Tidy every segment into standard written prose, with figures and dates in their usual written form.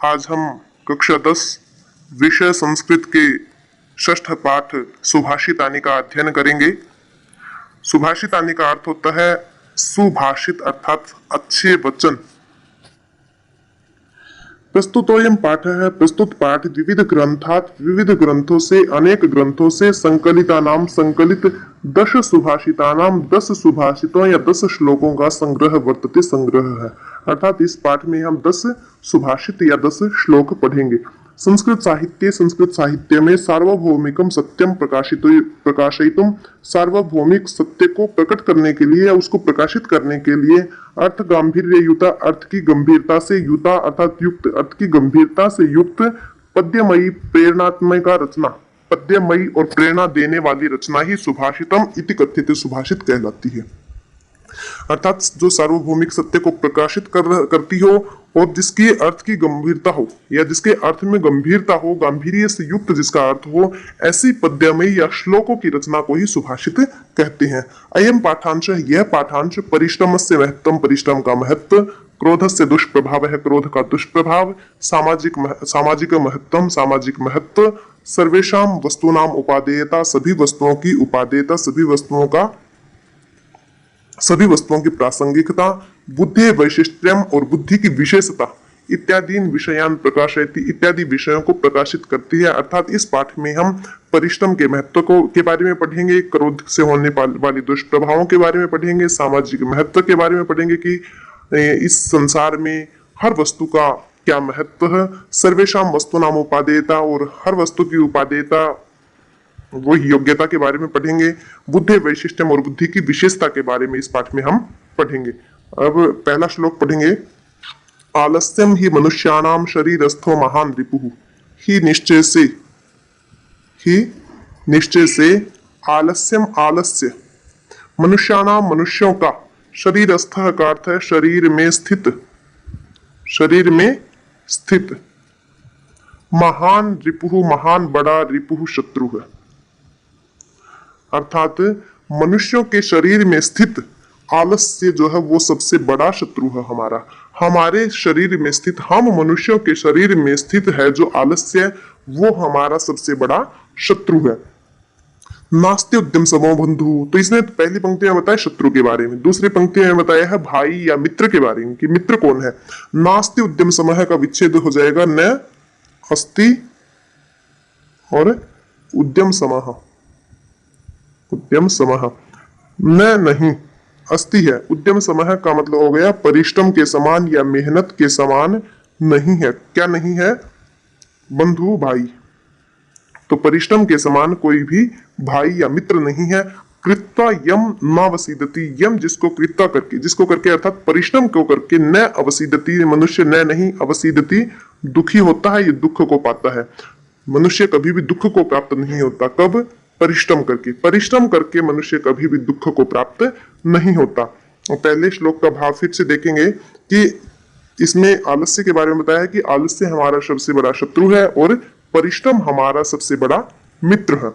आज हम कक्षा 10 विषय संस्कृत के षष्ठ पाठ सुभाषितानि का अध्ययन करेंगे। सुभाषितानि का अर्थ होता है सुभाषित अर्थात अच्छे वचन। प्रस्तुतोयम पाठ है। प्रस्तुत पाठ विविध ग्रंथात विविध ग्रंथों से अनेक ग्रंथों से संकलिता नाम संकलित 10 सुभाषितानाम 10 सुभाषितों या 10 श्लोकों का संग्रह वर्तते संग्रह है। अर्थात इस पाठ में हम 10 सुभाषित या 10 श्लोक पढ़ेंगे। संस्कृत साहित्य में सार्वभौमिकम सत्यम प्रकाशितुम सार्वभौमिक सत्य को प्रकट करने के लिए या उसको प्रकाशित करने के लिए अर्थ गांभीर्य युता अर्थ की गंभीरता से युता अर्थात युक्त अर्थ की गंभीरता से युक्त पद्यमयी प्रेरणात्मक रचना पद्यमयी और प्रेरणा देने वाली रचना ही सुभाषितम इति कथित सुभाषित कहलाती है। अर्थात जो सार्वभौमिक सत्य को प्रकाशित करती हो और जिसके अर्थ की गंभीरता हो या जिसके अर्थ में गंभीरता हो, गांभीर्य से युक्त जिसका अर्थ हो, ऐसी पद्यमयी या श्लोकों की रचना को ही सुभाषित कहते हैं। अयम पाठांश, यह पाठांश परिश्रम से महत्तम, परिश्रम का महत्व, क्रोध से दुष्प्रभाव है, क्रोध का दुष्प्रभाव, सामाजिक महत्तम, सामाजिक महत्व, सर्वेशाम वस्तुनाम उपादेयता, सभी वस्तुओं की उपादेयता, सभी वस्तुओं की प्रासंगिकता, बुद्धि वैशिष्ट्यम और बुद्धि की विशेषता इत्यादि विषयान प्रकाशयति इत्यादि विषयों को प्रकाशित करती है। अर्थात इस पाठ में हम परिश्रम के महत्व के बारे में पढ़ेंगे, क्रोध से होने वाली दुष्प्रभावों के बारे में पढ़ेंगे, सामाजिक महत्व के बारे में पढ़ेंगे कि इस संसार में हर वस्तु का क्या महत्व है, सर्वेशाम वस्तु नाम उपादेयता और हर वस्तु की उपादेयता वो योग्यता के बारे में पढ़ेंगे, बुद्धि वैशिष्ट्यम और बुद्धि की विशेषता के बारे में इस पाठ में हम पढ़ेंगे। अब पहला श्लोक पढ़ेंगे। आलस्यम ही मनुष्याणाम शरीरस्थो महान रिपुः ही निश्चय से आलस्यम आलस्य मनुष्याणाम मनुष्यों का शरीरस्थ का अर्थ है शरीर में स्थित महान रिपुः महान बड़ा रिपुः शत्रु है। अर्थात मनुष्यों के शरीर में स्थित आलस्य जो है वो सबसे बड़ा शत्रु है हमारा। हमारे शरीर में स्थित, हम मनुष्यों के शरीर में स्थित है जो आलस्य, वो हमारा सबसे बड़ा शत्रु है। नास्ति उद्यम समो बंधु, तो इसने पहली पंक्ति में बताया शत्रु के बारे में, दूसरी पंक्ति में बताया है भाई या मित्र के बारे में कि मित्र कौन है। नास्ति उद्यम समः का विच्छेद हो जाएगा न अस्ति और उद्यम समः न नहीं अस्ति है। उद्यम समः का मतलब हो गया परिश्रम के समान या मेहनत के समान नहीं है। क्या नहीं है? बंधु भाई। तो परिश्रम के समान कोई भी भाई या मित्र नहीं है। कृत्वा यम न अवसीदति, यम जिसको कृत्वा करके, जिसको करके अर्थात परिश्रम को करके, न अवसीदति मनुष्य न नहीं अवसीदति दुखी होता है, ये दुख को पाता है। मनुष्य कभी भी दुख को प्राप्त नहीं होता। कब? परिश्रम करके। परिश्रम करके मनुष्य कभी भी दुख को प्राप्त नहीं होता। और पहले श्लोक का भाव फिर से देखेंगे कि इसमें आलस्य के बारे में बताया है कि आलस्य हमारा सबसे बड़ा शत्रु है और परिश्रम हमारा सबसे बड़ा मित्र है।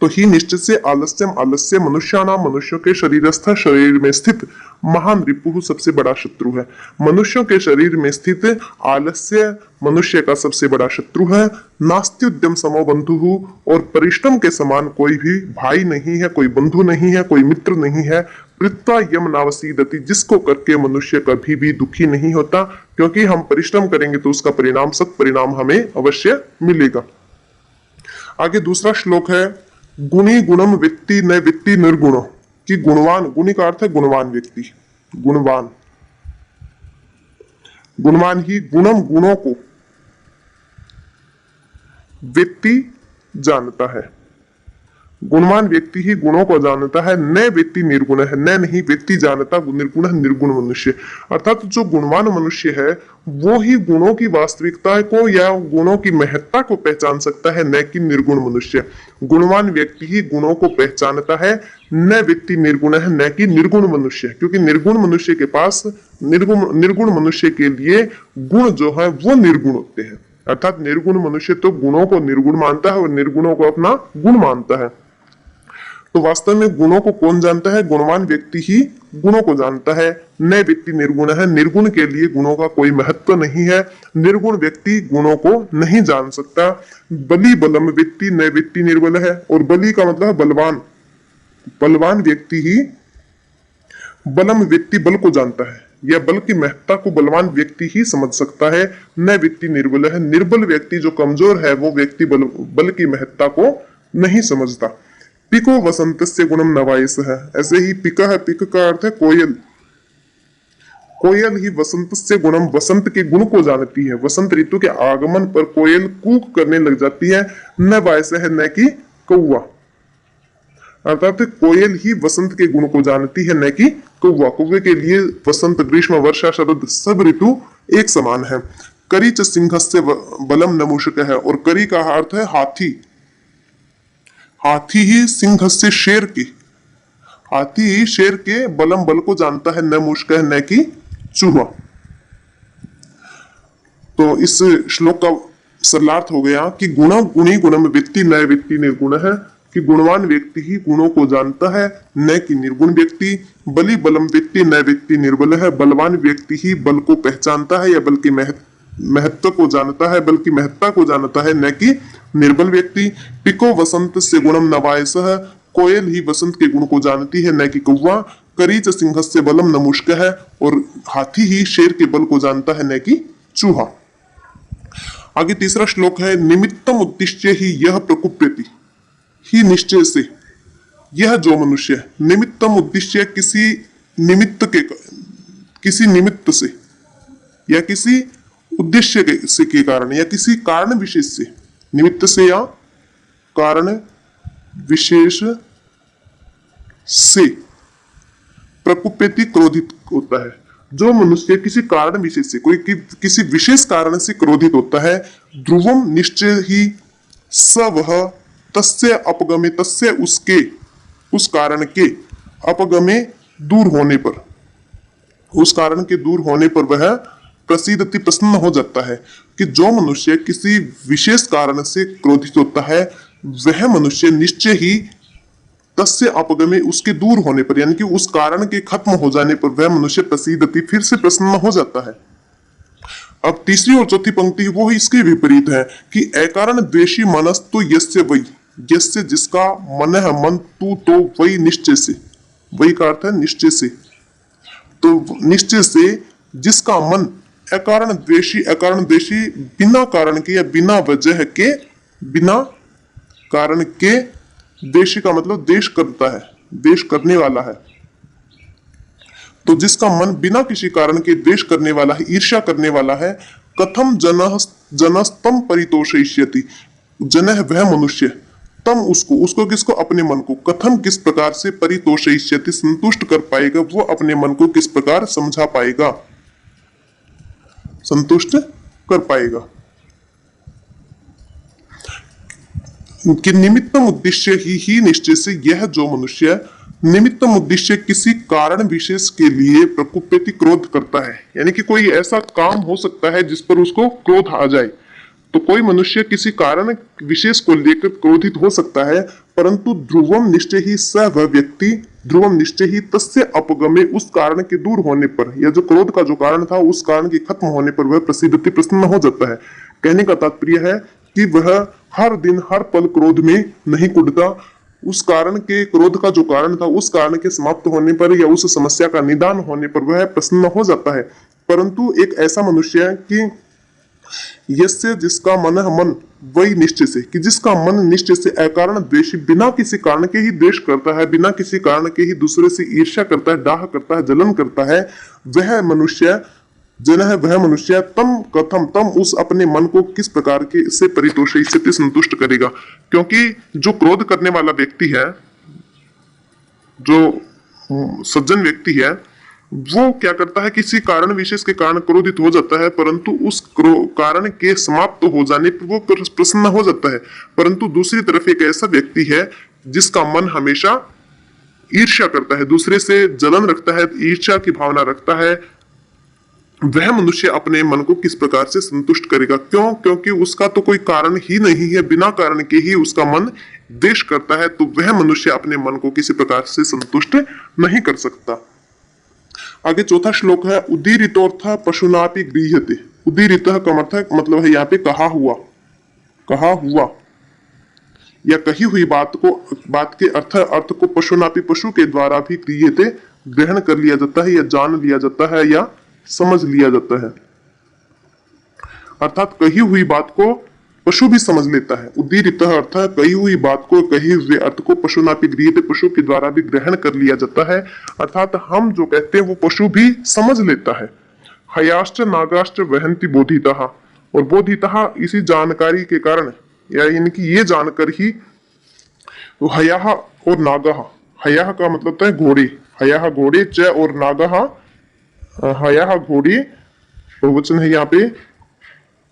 तो ही निश्चित से आलस्यम आलस्य मनुष्यानाम मनुष्यों के शरीरस्थ शरीर में स्थित महान रिपुः सबसे बड़ा शत्रु है। मनुष्यों के शरीर में स्थित आलस्य मनुष्य का सबसे बड़ा शत्रु है। नास्ति उद्यम समो बंधुः, और परिश्रम के समान कोई भी भाई नहीं है, कोई बंधु नहीं है, कोई मित्र नहीं है। कृत्वा यम नावसीदति, जिसको करके मनुष्य कभी भी दुखी नहीं होता, क्योंकि हम परिश्रम करेंगे तो उसका परिणाम सत्परिणाम हमें अवश्य मिलेगा। आगे दूसरा श्लोक है गुणी गुणम व्यक्ति न व्यक्ति निर्गुणो, कि गुणवान, गुणी का अर्थ है गुणवान व्यक्ति, गुणवान ही गुणम गुणों को व्यक्ति जानता है। गुणवान व्यक्ति ही गुणों को जानता है, न व्यक्ति निर्गुण है, न नहीं व्यक्ति जानता निर्गुण है, निर्गुण मनुष्य। अर्थात जो गुणवान मनुष्य है वो ही गुणों की वास्तविकता को या गुणों की महत्ता को पहचान सकता है, न कि निर्गुण मनुष्य। गुणवान व्यक्ति ही गुणों को पहचानता है, न व्यक्ति निर्गुण है, न कि निर्गुण मनुष्य। क्योंकि निर्गुण मनुष्य के पास, निर्गुण मनुष्य के लिए गुण जो है वो निर्गुण होते हैं। अर्थात निर्गुण मनुष्य तो गुणों को निर्गुण मानता है और निर्गुणों को अपना गुण मानता है। तो वास्तव में गुणों को कौन जानता है? गुणवान व्यक्ति ही गुणों को जानता है। न व्यक्ति निर्गुण है, निर्गुण के लिए गुणों का कोई महत्व नहीं है। निर्गुण व्यक्ति गुणों को नहीं जान सकता। बली बलम व्यक्ति न व्यक्ति निर्बल है, और बली का मतलब है बलवान। बलवान व्यक्ति ही बलम व्यक्ति बल को जानता है, या बल की महत्ता को बलवान व्यक्ति ही समझ सकता है। न व्यक्ति निर्बल है, निर्बल व्यक्ति जो कमजोर है वो व्यक्ति बल की महत्ता को नहीं समझता। पिको वसंत से गुणम नवायस है, ऐसे ही पिका है, पिक का अर्थ है कोयल। कोयल ही वसंत से गुणम, वसंत के गुण को जानती है। वसंत ऋतु के आगमन पर कोयल कूक करने लग जाती है। न वायस है, न कि कौवा, अर्थात कोयल ही वसंत के गुण को जानती है, न कि कौवा। कौवे के लिए वसंत, ग्रीष्म, वर्षा, शरद सब ऋतु एक समान है। करी च सिंह से बलम न मूषक है, और करी का अर्थ है हाथी। हाथी ही सिंह से, शेर की, हाथी ही शेर के बलम बल को जानता है। न मूषक है, न कि चूहा। तो इस श्लोक का सरलार्थ हो गया कि गुण गुणी गुणम व्यक्ति न व्यक्ति निर्गुण है, कि गुणवान व्यक्ति ही गुणों को जानता है, न कि निर्गुण व्यक्ति। बली बलम व्यक्ति न व्यक्ति निर्बल है, बलवान व्यक्ति ही बल को पहचानता है या बल की महत्व को जानता है, बल की महत्ता को जानता है, न कि निर्बल व्यक्ति। पिको वसंत से गुणम नवायस है, कोयल ही वसंत के गुण को जानती है, न कि कौवा। करीच सिंह से बलम न मुष्क है, और हाथी ही शेर के बल को जानता है, न कि चूहा। आगे तीसरा श्लोक है, निमित्तम उद्दिश्य ही यह प्रकुप्यति, ही निश्चय से यह जो मनुष्य है। निमित्तम उद्देश्य किसी निमित्त से या किसी उद्देश्य के कारण या किसी कारण विशेष से, निमित्त से या कारण विशेष से प्रकुप्यति क्रोधित होता है। जो मनुष्य किसी कारण विशेष से, कोई किसी विशेष कारण से क्रोधित होता है, ध्रुवम निश्चय ही स वह तस्य अपगमे, तस्य उसके, उस कारण के अपगमे दूर होने पर, उस कारण के दूर होने पर वह प्रसिद्धति प्रसन्न हो जाता है। कि जो मनुष्य किसी विशेष कारण से क्रोधित होता है, वह मनुष्य निश्चय ही तस्य अपगमे, उसके दूर होने पर, यानी कि उस कारण के खत्म हो जाने पर वह मनुष्य प्रसिद्धति, फिर से प्रसन्न हो जाता है। अब तीसरी और चौथी पंक्ति वो इसके विपरीत है कि अकारण द्वेषी मनस्तु यस्य वही, यस्य जिसका मन है, मन तू तो वही निश्चय से, वही का अर्थ है निश्चय से। तो निश्चय से जिसका मन अकारण द्वेषी, अकारण द्वेषी बिना कारण के या बिना वजह के, बिना कारण के, द्वेषी का मतलब देश करता है, देश करने वाला है। तो जिसका मन बिना किसी कारण के द्वेष करने वाला है, ईर्ष्या करने वाला है, कथम जनस्तम परितोषयिष्यति, जनः वह मनुष्य, तम उसको, उसको किसको? अपने मन को, कथम किस प्रकार से, परितोषयिष्यति संतुष्ट कर पाएगा, वो अपने मन को किस प्रकार समझा पाएगा, संतुष्ट कर पाएगा। कि निमित्तम उद्देश्य ही निश्चय से यह जो मनुष्य, निमित्तम उद्देश्य किसी कारण विशेष के लिए प्रकुप्यति क्रोध करता है, यानी कि कोई ऐसा काम हो सकता है जिस पर उसको क्रोध आ जाए। तो कोई मनुष्य किसी कारण विशेष को लेकर क्रोधित हो सकता है, परंतु ध्रुवम निश्चय ही स वह व्यक्ति, ध्रुवम निश्चय ही तस्य अपगमे, उस कारण के दूर होने पर, या जो क्रोध का जो कारण था उस कारण के खत्म होने पर वह प्रसिद्धति प्रसन्न हो जाता है। कहने का तात्पर्य है कि वह हर दिन हर पल क्रोध में नहीं कुटता, उस कारण के, क्रोध का जो कारण था उस कारण के समाप्त होने पर या उस समस्या का निदान होने पर वह प्रसन्न हो जाता है। परंतु एक ऐसा मनुष्य है कि यस्य जिसका मन है, मन वही निश्चय से, कि जिसका मन निश्चय से अकारण द्वेषी, बिना किसी कारण के ही द्वेष करता है, बिना किसी कारण के ही दूसरे से ईर्ष्या करता है, डाह करता है, जलन करता है, वह मनुष्य, जन है वह मनुष्य, तम कथम, तम उस अपने मन को किस प्रकार के इससे परितोषी से संतुष्ट करेगा। क्योंकि जो क्रोध करने वाला व्यक्ति है, जो सज्जन व्यक्ति है, वो क्या करता है, किसी कारण विशेष के कारण क्रोधित हो जाता है, परंतु उस कारण के समाप्त हो जाने पर वो प्रसन्न हो जाता है। परंतु दूसरी तरफ एक ऐसा व्यक्ति है जिसका मन हमेशा ईर्ष्या करता है, दूसरे से जलन रखता है, ईर्ष्या की भावना रखता है, वह मनुष्य अपने मन को किस प्रकार से संतुष्ट करेगा? क्यों? क्योंकि उसका तो कोई कारण ही नहीं है, बिना कारण के ही उसका मन द्वेष करता है तो वह मनुष्य अपने मन को किसी प्रकार से संतुष्ट नहीं कर सकता। आगे चौथा श्लोक है उदीरितोर्थ पशुनापि गृह्यते। उदीरित का मतलब है यहाँ पे कहा हुआ या कही हुई बात के अर्थ को पशुनापि पशु के द्वारा भी गृह्यते ग्रहण कर लिया जाता है या जान लिया जाता है या समझ लिया जाता है। अर्थात कही हुई बात को पशु भी समझ लेता है। उदीरित अर्थ कही हुई बात को कही हुए अर्थ को पशुनापि गृह्यते पशु के द्वारा भी ग्रहण कर लिया जाता है। अर्थात हम जो कहते हैं वो पशु भी समझ लेता है। हयाश्च नागाश्च वहन्ति बोधितः, और बोधितः इसी जानकारी के कारण या इनकी ये जानकर ही हयाः और नागः, हयाः का मतलब होता है घोड़े, हयाः घोड़े च और नागः, हयाः घोड़े बहुवचन है यहाँ पे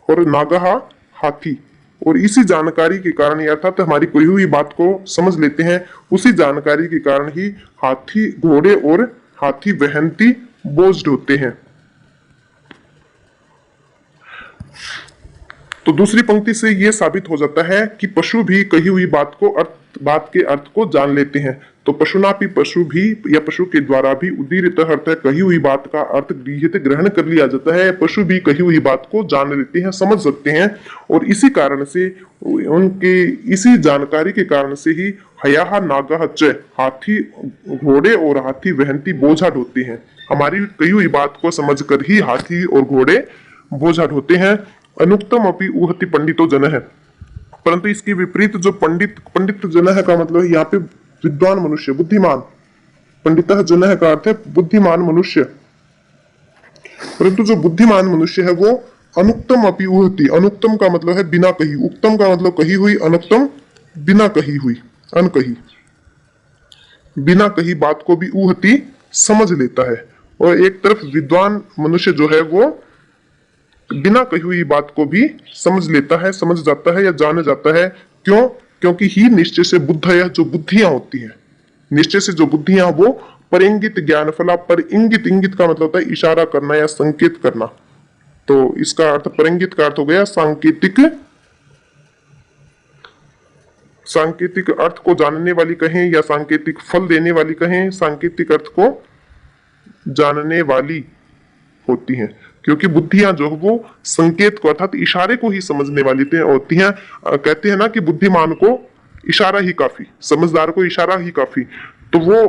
और नागः हाथी, और इसी जानकारी के कारण अर्थात हमारी कोई हुई बात को समझ लेते हैं, उसी जानकारी के कारण ही हाथी घोड़े और हाथी वहन्ति बोझ ढोते हैं। तो दूसरी पंक्ति से यह साबित हो जाता है कि पशु भी कही हुई बात के अर्थ को जान लेते हैं। तो पशुनापि पशु भी या पशु के द्वारा भी उदीरित अर्थ है कही हुई बात का अर्थ गृह्यते ग्रहण कर लिया जाता है। पशु भी कही हुई बात को जान लेते हैं, समझ सकते हैं, और इसी कारण से उनके इसी जानकारी के कारण से ही हयाः नागः च, हाथी घोड़े और हाथी वहन्ति बोझा ढोते हैं। हमारी कही हुई बात को समझकर ही हाथी और घोड़े बोझा ढोते हैं। अनुक्तम अपि ऊहति पंडितो जनः, परंतु इसके विपरीत जो पंडित जनः का मतलब यहाँ पे विद्वान मनुष्य, बुद्धिमान, पंडितः जनः का अर्थ है बुद्धिमान मनुष्य, परंतु जो बुद्धिमान मनुष्य है वो अनुक्तम अपि ऊहति, अनुक्तम का मतलब है बिना कही, उक्तम का मतलब कही हुई, अनुक्तम बिना कही हुई, अनकही, बिना कही बात को भी ऊहति समझ लेता है। और एक तरफ विद्वान मनुष्य जो है वो बिना कही हुई बात को भी समझ लेता है, समझ जाता है या जान जाता है। क्यों? क्योंकि ही निश्चय से बुद्धयः, जो बुद्धियां होती हैं, निश्चय से जो बुद्धियां वो परिंगित ज्ञान फला, पर इंगित, इंगित का मतलब होता है इशारा करना या संकेत करना। तो इसका अर्थ परिंगित का अर्थ हो गया सांकेतिक, सांकेतिक अर्थ को जानने वाली कहें या सांकेतिक फल देने वाली कहें, सांकेतिक अर्थ को जानने वाली होती हैं, क्योंकि बुद्धियां जो है वो संकेत को अर्थात इशारे को ही समझने वाली होती हैं। कहते हैं ना कि बुद्धिमान को इशारा ही काफी, समझदार को इशारा ही काफी। तो वो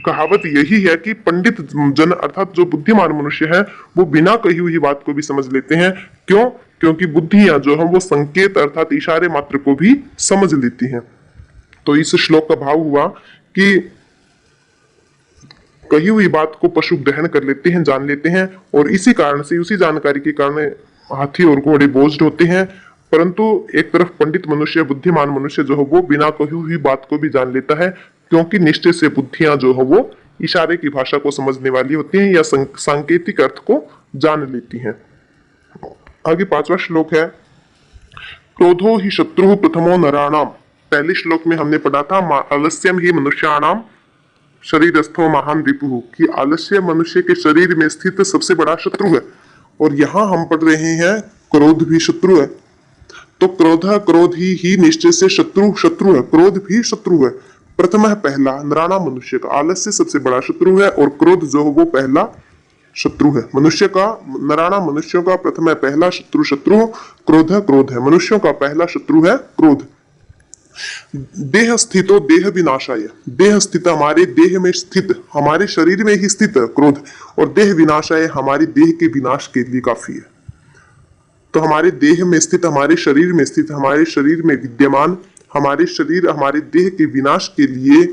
कहावत यही है कि पंडित जन अर्थात जो बुद्धिमान मनुष्य है वो बिना कही हुई बात को भी समझ लेते हैं। क्यों? क्योंकि बुद्धियां जो है वो संकेत अर्थात इशारे मात्र को भी समझ लेती हैं। तो इस श्लोक का भाव हुआ कि कही हुई बात को पशु ग्रहण कर लेते हैं, जान लेते हैं, और इसी कारण से, उसी जानकारी के कारण हाथी और घोड़े बोझ ढोते हैं। परंतु एक तरफ पंडित मनुष्य, बुद्धिमान मनुष्य जो है वो बिना कही हुई बात को भी जान लेता है, क्योंकि निश्चय से बुद्धियां जो है वो इशारे की भाषा को समझने वाली होती हैं या सांकेतिक अर्थ को जान लेती हैं। आगे पांचवा श्लोक है क्रोधो ही शत्रु प्रथमो नराणाम। पहले श्लोक में हमने पढ़ा था आलस्यम ही मनुष्याणाम शरीरस्थो महान रिपुः, कि आलस्य मनुष्य के शरीर में स्थित सबसे बड़ा शत्रु है। और यहां हम पढ़ रहे हैं क्रोध भी शत्रु है। तो क्रोध ही निश्चय से शत्रु है, क्रोध भी शत्रु है। प्रथम है पहला नराणाम मनुष्य का, आलस्य सबसे बड़ा शत्रु है और क्रोध जो है वो पहला शत्रु है मनुष्य का। नराणाम मनुष्यों का प्रथम है पहला शत्रु क्रोध है, मनुष्यों का पहला शत्रु है क्रोध। देह स्थितो देह विनाशाय, देह स्थित हमारे देह में स्थित, हमारे शरीर में ही स्थित क्रोध, और देह विनाशाय हमारे देह के विनाश के लिए काफी है। तो हमारे देह में स्थित, हमारे शरीर में स्थित, हमारे शरीर में विद्यमान, हमारे देह के विनाश के लिए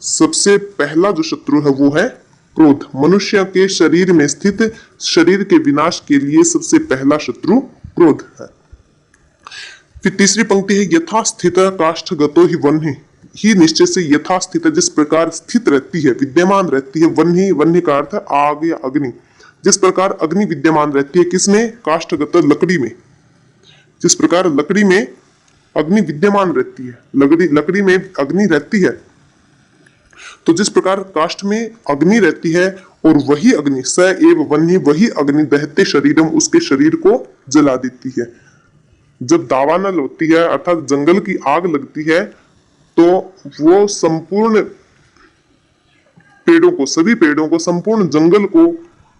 सबसे पहला जो शत्रु है वो है क्रोध। मनुष्य के शरीर में स्थित शरीर के विनाश के लिए सबसे पहला शत्रु क्रोध है। फिर तीसरी पंक्ति है यथास्थित काष्ठगतो ही वह्नि, ही निश्चय से यथास्थित जिस प्रकार स्थित रहती है, विद्यमान रहती है, वह्नि, वह्नि का अर्थ है आग या अग्नि। जिस प्रकार अग्नि विद्यमान रहती है किसमें? काष्ठगत, लकड़ी में। जिस प्रकार लकड़ी में अग्नि विद्यमान रहती है, लकड़ी में अग्नि रहती है, तो जिस प्रकार काष्ठ में अग्नि रहती है और वही अग्नि स एव वह्नि, वही अग्नि दहते शरीरम, उसके शरीर को जला देती है। जब दावानल होती है अर्थात जंगल की आग लगती है तो वो संपूर्ण पेड़ों को, सभी पेड़ों को, संपूर्ण जंगल को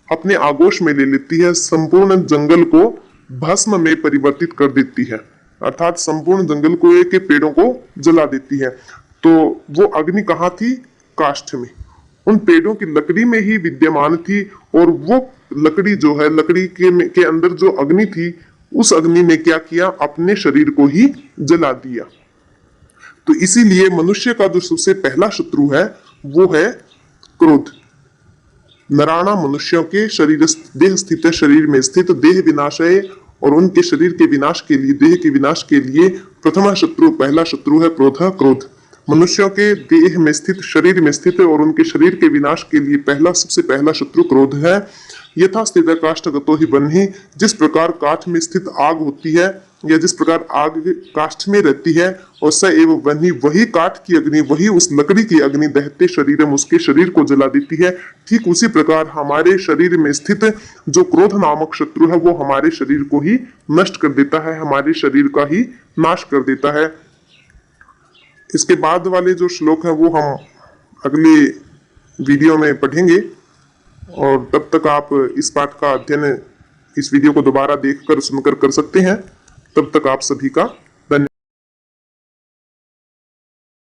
अपने आगोश में ले लेती है, संपूर्ण जंगल को भस्म में परिवर्तित कर देती है, अर्थात संपूर्ण जंगल को के पेड़ों को जला देती है। तो वो अग्नि कहाँ थी? काष्ठ में, उन पेड़ों की लकड़ी में ही विद्यमान थी, और वो लकड़ी जो है, लकड़ी के अंदर जो अग्नि थी, उस अग्नि ने क्या किया? अपने शरीर को ही जला दिया। तो इसीलिए मनुष्य का जो सबसे पहला शत्रु है वो है क्रोध। नराणा मनुष्यों के शरीर देह स्थित है, शरीर में स्थित देह विनाशय, और उनके शरीर के विनाश के लिए, देह के विनाश के लिए प्रथमा शत्रु, पहला शत्रु है क्रोध। मनुष्यों के देह में स्थित, शरीर में स्थित, और उनके शरीर के विनाश के लिए सबसे पहला शत्रु क्रोध है। यथा स्थित काष्ठगतो ही बन्ही, जिस प्रकार काठ में स्थित आग होती है, या जिस प्रकार आग काष्ठ में रहती है, और स एवं बन्ही, वही काठ की अग्नि, वही उस लकड़ी की अग्नि दहते शरीरम, उसके शरीर को जला देती है। ठीक उसी प्रकार हमारे शरीर में स्थित जो क्रोध नामक शत्रु है वो हमारे शरीर को ही नष्ट कर देता है, हमारे शरीर का ही नाश कर देता है। इसके बाद वाले जो श्लोक है वो हम अगले वीडियो में पढ़ेंगे, और तब तक आप इस पाठ का अध्ययन, इस वीडियो को दोबारा देखकर सुनकर कर सकते हैं। तब तक आप सभी का